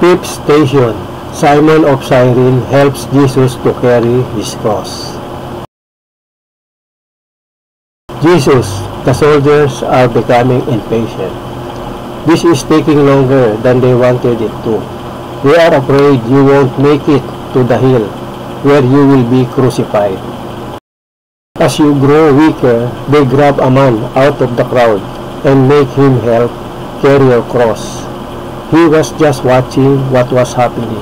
Fifth station, Simon of Cyrene helps Jesus to carry his cross. Jesus, the soldiers are becoming impatient. This is taking longer than they wanted it to. They are afraid you won't make it to the hill where you will be crucified. As you grow weaker, they grab a man out of the crowd and make him help carry your cross. He was just watching what was happening,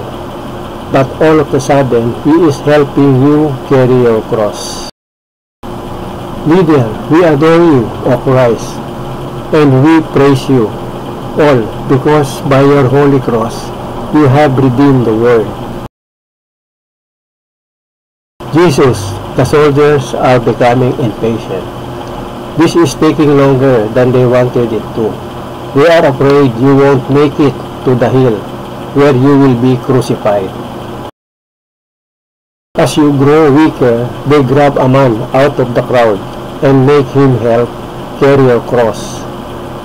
but all of a sudden, he is helping you carry your cross. Leader, we adore you, O Christ, and we praise you, all because by your holy cross, you have redeemed the world. Jesus, the soldiers are becoming impatient. This is taking longer than they wanted it to. They are afraid you won't make it to the hill where you will be crucified. As you grow weaker, they grab a man out of the crowd and make him help carry your cross.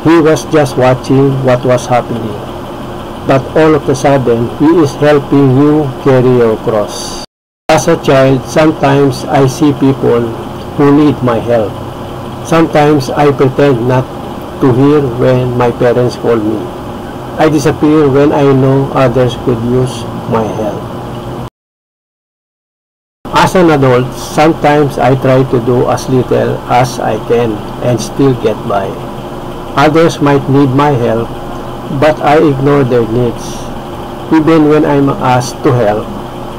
He was just watching what was happening, but all of a sudden, he is helping you carry your cross. As a child, sometimes I see people who need my help. Sometimes I pretend not to hear when my parents call me. I disappear when I know others could use my help. As an adult, sometimes I try to do as little as I can and still get by. Others might need my help, but I ignore their needs. Even when I'm asked to help,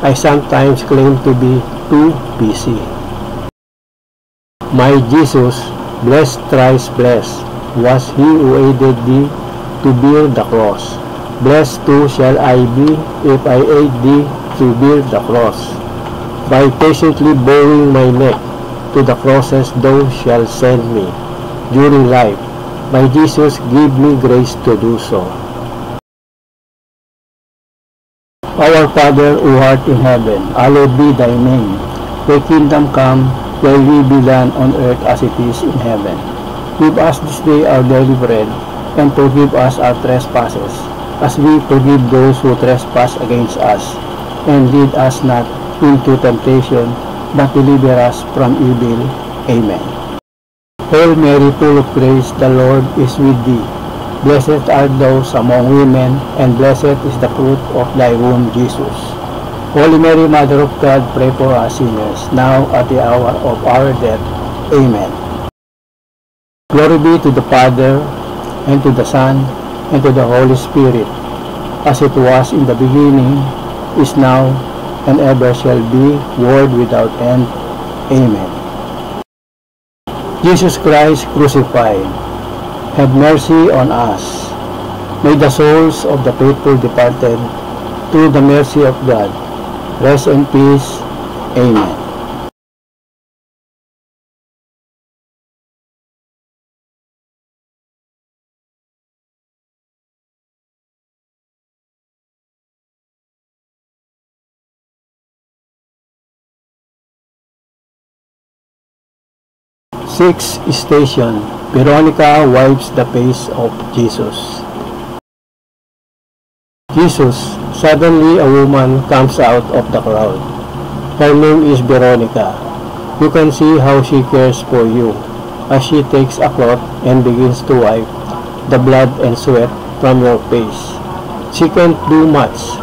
I sometimes claim to be too busy. My Jesus, blessed thrice blessed, was he who aided thee to bear the cross. Blessed too shall I be if I aid thee to bear the cross. By patiently bowing my neck to the crosses thou shalt send me. During life, my Jesus, give me grace to do so. Our Father, who art in heaven, hallowed be thy name. Thy kingdom come, thy will be done on earth as it is in heaven. Give us this day our daily bread, and forgive us our trespasses, as we forgive those who trespass against us. And lead us not into temptation, but deliver us from evil. Amen. Hail Mary, full of grace, the Lord is with thee. Blessed art thou among women, and blessed is the fruit of thy womb, Jesus. Holy Mary, Mother of God, pray for us sinners, now at the hour of our death. Amen. Glory be to the Father, and to the Son, and to the Holy Spirit, as it was in the beginning, is now, and ever shall be, world without end. Amen. Jesus Christ crucified, have mercy on us. May the souls of the faithful departed, through the mercy of God, rest in peace. Amen. Sixth station, Veronica wipes the face of Jesus. Jesus, suddenly a woman comes out of the crowd. Her name is Veronica. You can see how she cares for you, as she takes a cloth and begins to wipe the blood and sweat from your face. She can't do much,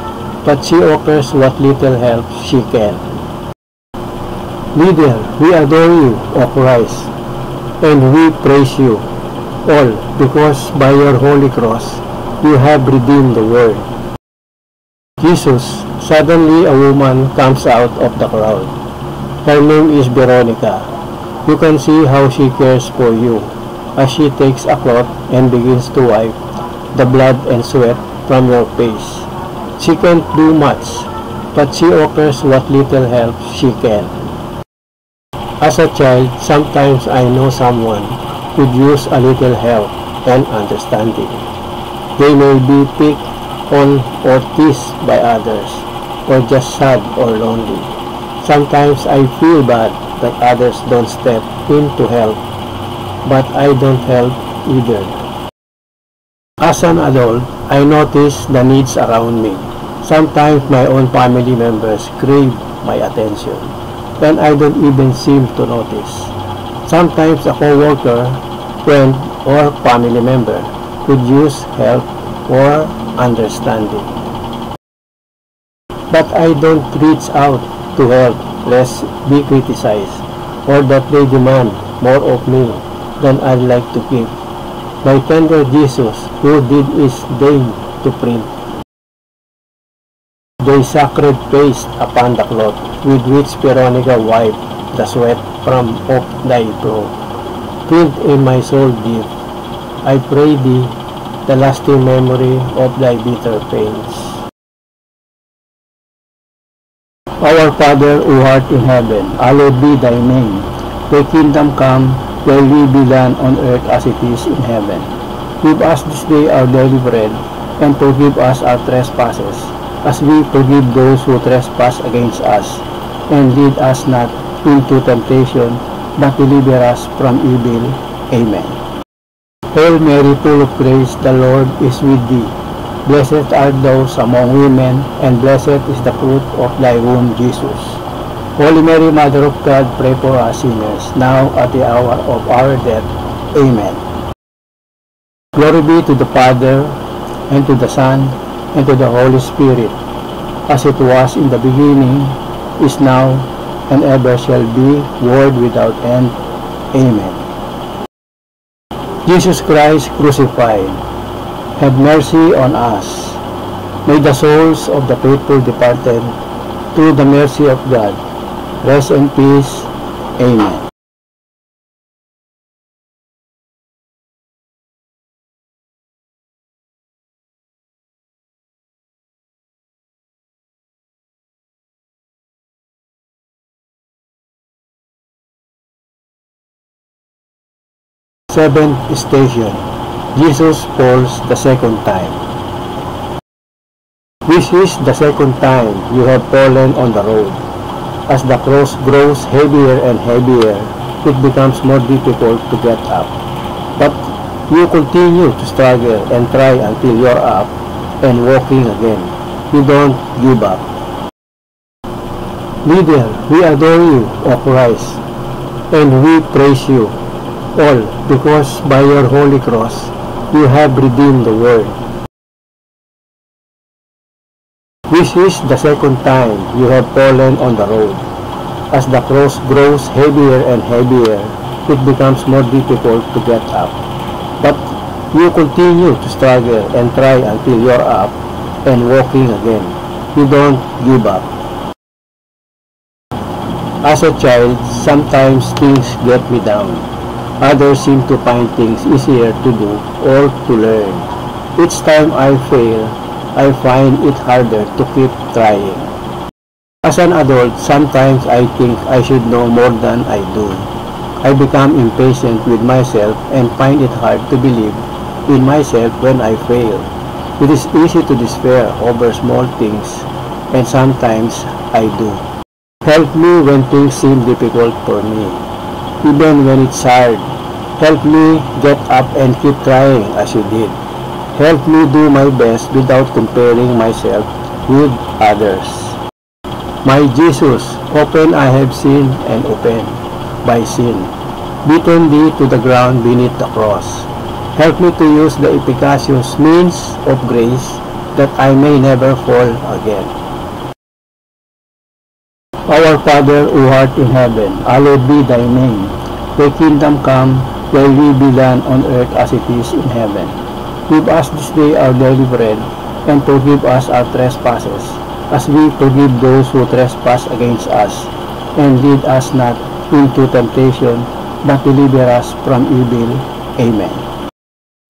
but she offers what little help she can. Leader, we adore you, O Christ, and we praise you, all because by your holy cross you have redeemed the world. Jesus, suddenly a woman comes out of the crowd. Her name is Veronica. You can see how she cares for you, as she takes a cloth and begins to wipe the blood and sweat from your face. She can't do much, but she offers what little help she can. As a child, sometimes I know someone could use a little help and understanding. They may be picked on or teased by others, or just sad or lonely. Sometimes I feel bad that others don't step in to help, but I don't help either. As an adult, I notice the needs around me. Sometimes my own family members crave my attention, and I don't even seem to notice. Sometimes a co-worker, friend, or family member could use help or understanding. But I don't reach out to help lest be criticized or that they demand more of me than I'd like to give. My tender Jesus, who did his day to print the sacred paste upon the cloth with which Veronica wiped the sweat from off thy brow. Print in my soul deep, I pray thee, the lasting memory of thy bitter pains. Our Father who art in heaven, hallowed be thy name. Thy kingdom come, thy will be done on earth as it is in heaven. Give us this day our daily bread, and forgive us our trespasses, as we forgive those who trespass against us. And lead us not into temptation, but deliver us from evil. Amen. Hail Mary, full of grace, the Lord is with thee. Blessed art thou among women, and blessed is the fruit of thy womb, Jesus. Holy Mary, Mother of God, pray for us sinners, now at the hour of our death. Amen. Glory be to the Father, and to the Son, and to the Holy Spirit, as it was in the beginning, is now, and ever shall be, world without end. Amen. Jesus Christ crucified, have mercy on us. May the souls of the faithful departed, through the mercy of God, rest in peace. Amen. Seventh station. Jesus falls the second time. This is the second time you have fallen on the road. As the cross grows heavier and heavier, it becomes more difficult to get up. But you continue to struggle and try until you're up and walking again. You don't give up. Leader, we adore you, O Christ, and we praise you, all because by your holy cross, you have redeemed the world. This is the second time you have fallen on the road. As the cross grows heavier and heavier, it becomes more difficult to get up. But you continue to struggle and try until you're up and walking again. You don't give up. As a child, sometimes things get me down. Others seem to find things easier to do or to learn. Each time I fail, I find it harder to keep trying. As an adult, sometimes I think I should know more than I do. I become impatient with myself and find it hard to believe in myself when I fail. It is easy to despair over small things, and sometimes I do. Help me when things seem difficult for me, even when it's hard. Help me get up and keep trying as you did. Help me do my best without comparing myself with others. My Jesus, often I have sinned and offended by sin, beaten thee to the ground beneath the cross. Help me to use the efficacious means of grace that I may never fall again. Our Father who art in heaven, hallowed be thy name. Thy kingdom come, thy will be done on earth as it is in heaven. Give us this day our daily bread, and forgive us our trespasses, as we forgive those who trespass against us. And lead us not into temptation, but deliver us from evil. Amen.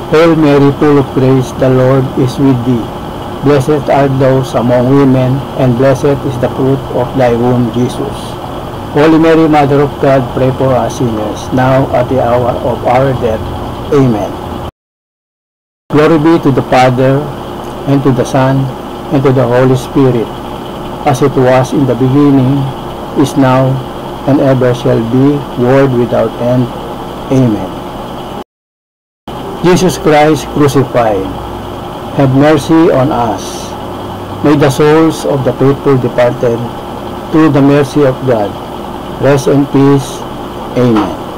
Hail Mary, full of grace, the Lord is with thee. Blessed art thou among women, and blessed is the fruit of thy womb, Jesus. Holy Mary, Mother of God, pray for us sinners, now at the hour of our death. Amen. Glory be to the Father, and to the Son, and to the Holy Spirit, as it was in the beginning, is now, and ever shall be, world without end. Amen. Jesus Christ crucified, have mercy on us. May the souls of the faithful departed, through the mercy of God, rest in peace. Amen.